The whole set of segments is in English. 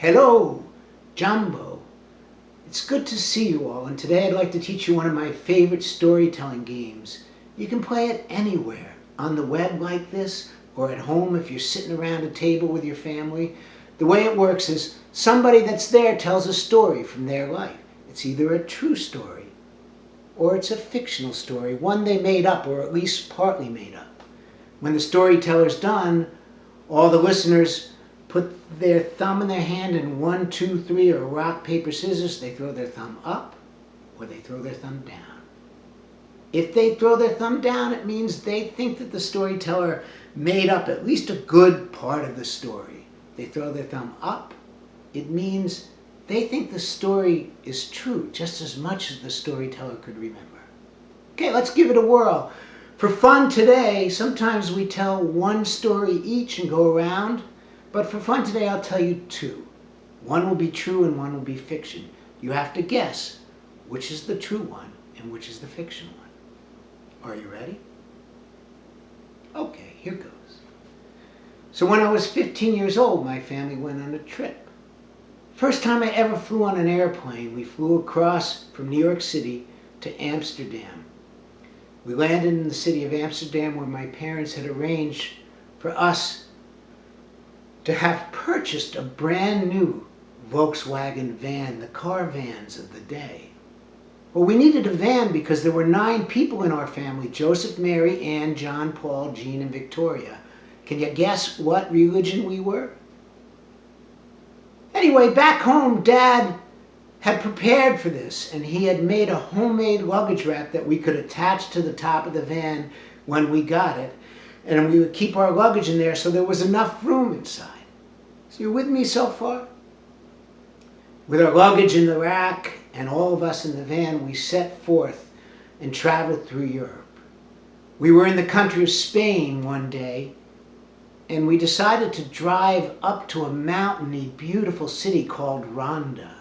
Hello, Jumbo. It's good to see you all, and today I'd like to teach you one of my favorite storytelling games. You can play it anywhere, on the web like this, or at home if you're sitting around a table with your family. The way it works is somebody that's there tells a story from their life. It's either a true story, or it's a fictional story, one they made up, or at least partly made up. When the storyteller's done, all the listeners put their thumb in their hand and 1, 2, 3, or rock, paper, scissors. They throw their thumb up or they throw their thumb down. If they throw their thumb down, it means they think that the storyteller made up at least a good part of the story. They throw their thumb up, it means they think the story is true just as much as the storyteller could remember. Okay, let's give it a whirl. For fun today, sometimes we tell one story each and go around. But for fun today, I'll tell you two. One will be true and one will be fiction. You have to guess which is the true one and which is the fiction one. Are you ready? Okay, here goes. So when I was 15 years old, my family went on a trip. First time I ever flew on an airplane, we flew across from New York City to Amsterdam. We landed in the city of Amsterdam where my parents had arranged for us to have purchased a brand new Volkswagen van, the car vans of the day. Well, we needed a van because there were 9 people in our family: Joseph, Mary, Ann, John, Paul, Jean, and Victoria. Can you guess what religion we were? Anyway, back home, Dad had prepared for this, and he had made a homemade luggage rack that we could attach to the top of the van when we got it, and we would keep our luggage in there so there was enough room inside. So you're with me so far? With our luggage in the rack and all of us in the van, we set forth and traveled through Europe. We were in the country of Spain one day, and we decided to drive up to a mountainy, beautiful city called Ronda.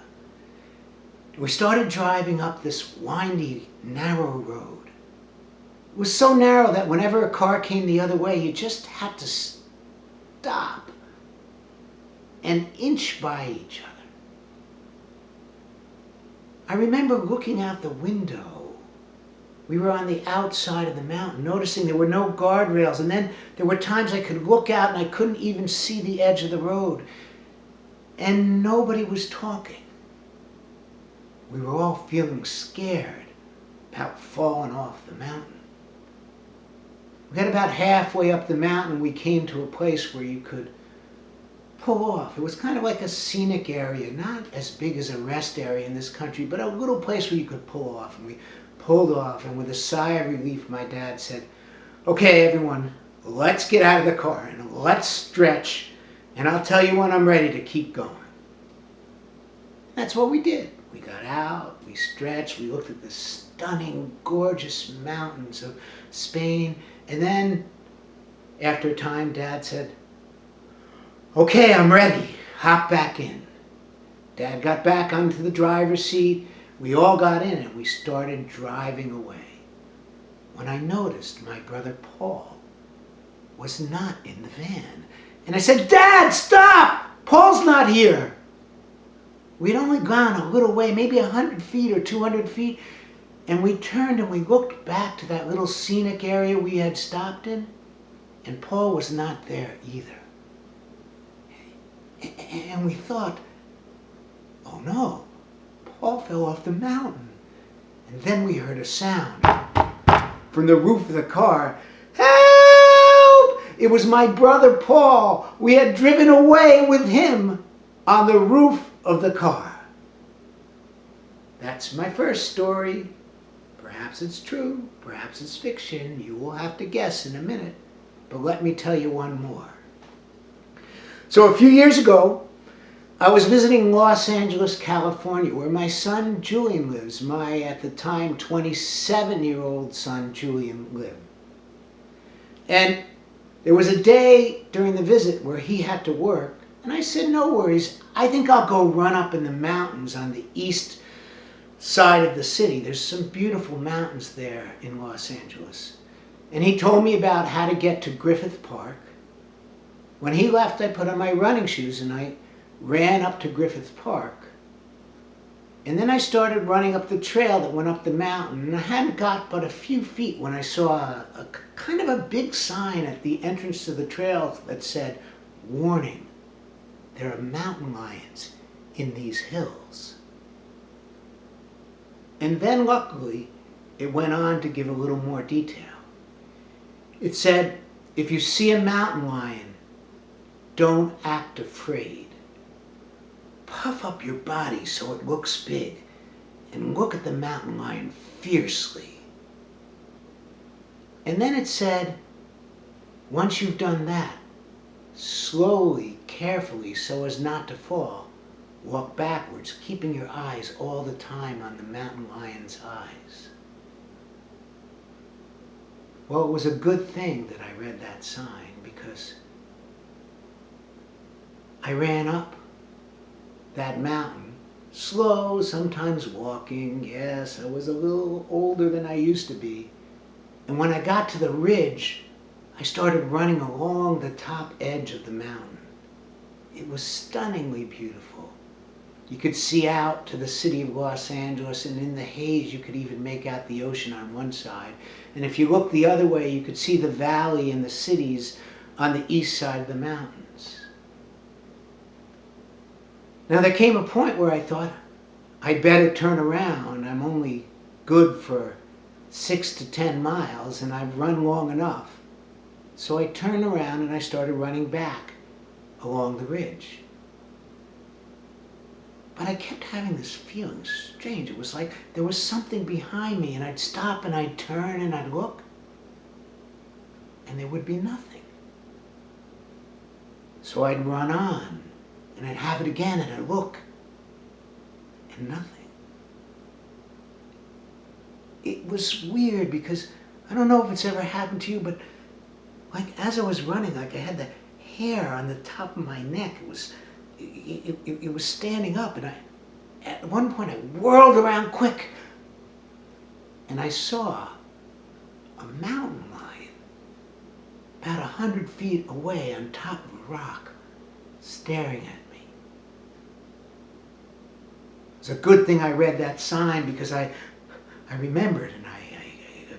We started driving up this windy, narrow road. It was so narrow that whenever a car came the other way, you just had to stop and inch by each other. I remember looking out the window. We were on the outside of the mountain, noticing there were no guardrails, and then there were times I could look out and I couldn't even see the edge of the road, and nobody was talking. We were all feeling scared about falling off the mountain. We got about halfway up the mountain and we came to a place where you could pull off. It was kind of like a scenic area, not as big as a rest area in this country, but a little place where you could pull off. And we pulled off, and with a sigh of relief, my dad said, "Okay, everyone, let's get out of the car and let's stretch, and I'll tell you when I'm ready to keep going." That's what we did. We got out, we stretched, we looked at the stunning, gorgeous mountains of Spain, and then, after a time, Dad said, "Okay, I'm ready. Hop back in." Dad got back onto the driver's seat. We all got in and we started driving away. When I noticed my brother Paul was not in the van. And I said, "Dad, stop! Paul's not here." We'd only gone a little way, maybe 100 feet or 200 feet, and we turned and we looked back to that little scenic area we had stopped in, and Paul was not there either. And we thought, oh no, Paul fell off the mountain. And then we heard a sound from the roof of the car. Help! It was my brother Paul. We had driven away with him on the roof of the car. That's my first story. Perhaps it's true, perhaps it's fiction. You will have to guess in a minute. But let me tell you one more. So a few years ago, I was visiting Los Angeles, California, where my son Julian lives. My, at the time, 27-year-old son Julian lived. And there was a day during the visit where he had to work, and I said, "No worries, I think I'll go run up in the mountains on the east side of the city. There's some beautiful mountains there in Los Angeles." And he told me about how to get to Griffith Park. When he left, I put on my running shoes and I ran up to Griffith Park, and then I started running up the trail that went up the mountain, and I hadn't got but a few feet when I saw a kind of a big sign at the entrance to the trail that said, "Warning, there are mountain lions in these hills." And then luckily, it went on to give a little more detail. It said, if you see a mountain lion, don't act afraid. Puff up your body so it looks big and look at the mountain lion fiercely. And then it said, once you've done that, slowly, carefully, so as not to fall, walk backwards, keeping your eyes all the time on the mountain lion's eyes. Well, it was a good thing that I read that sign, because I ran up that mountain, slow, sometimes walking. Yes, I was a little older than I used to be. And when I got to the ridge, I started running along the top edge of the mountain. It was stunningly beautiful. You could see out to the city of Los Angeles, and in the haze you could even make out the ocean on one side. And if you looked the other way, you could see the valley and the cities on the east side of the mountains. Now there came a point where I thought, I'd better turn around. I'm only good for 6 to 10 miles, and I've run long enough. So I turned around and I started running back along the ridge. But I kept having this feeling, strange. It was like there was something behind me, and I'd stop and I'd turn and I'd look, and there would be nothing. So I'd run on, and I'd have it again, and I'd look, and nothing. It was weird, because I don't know if it's ever happened to you, but like as I was running, like I had the hair on the top of my neck. It was standing up, and at one point I whirled around quick, and I saw a mountain lion about 100 feet away on top of a rock, staring at me. It's a good thing I read that sign, because I remembered, and I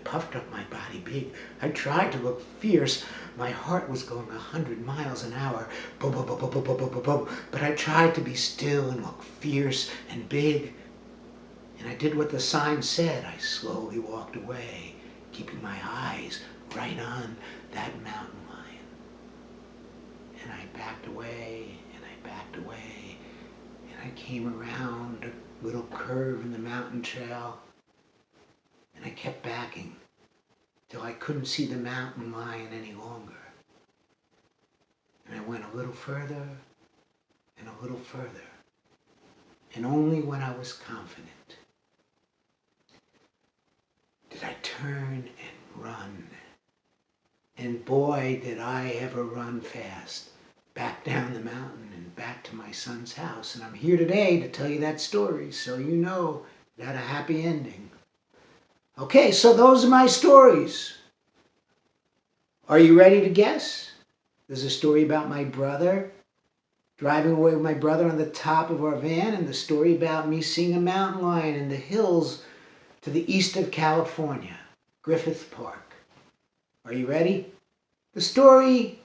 puffed up my body big. I tried to look fierce. My heart was going 100 miles an hour, boom, boom, boom, boom, boom, boom, boom, boom. But I tried to be still and look fierce and big. And I did what the sign said. I slowly walked away, keeping my eyes right on that mountain lion. And I backed away, and I backed away, and I came around a little curve in the mountain trail, and I kept backing till I couldn't see the mountain lion any longer. And I went a little further and a little further, and only when I was confident did I turn and run. And boy, did I ever run fast, back down the mountain and back to my son's house. And I'm here today to tell you that story, so you know it had a happy ending. Okay, so those are my stories. Are you ready to guess? There's a story about my brother, driving away with my brother on the top of our van, and the story about me seeing a mountain lion in the hills to the east of California, Griffith Park. Are you ready? The story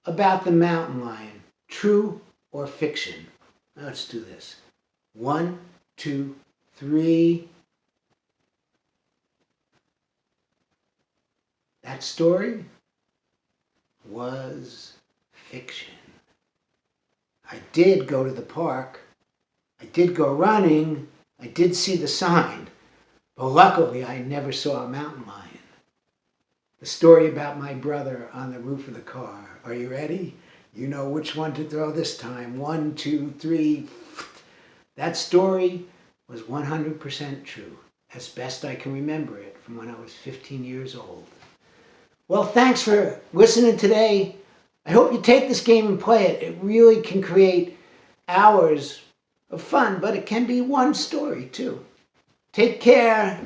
about the mountain lion, true or fiction? Now let's do this. 1, 2, 3. That story was fiction. I did go to the park. I did go running. I did see the sign. But luckily, I never saw a mountain lion. The story about my brother on the roof of the car. Are you ready? You know which one to throw this time. 1, 2, 3. That story was 100% true, as best I can remember it from when I was 15 years old. Well, thanks for listening today. I hope you take this game and play it. It really can create hours of fun, but it can be one story too. Take care.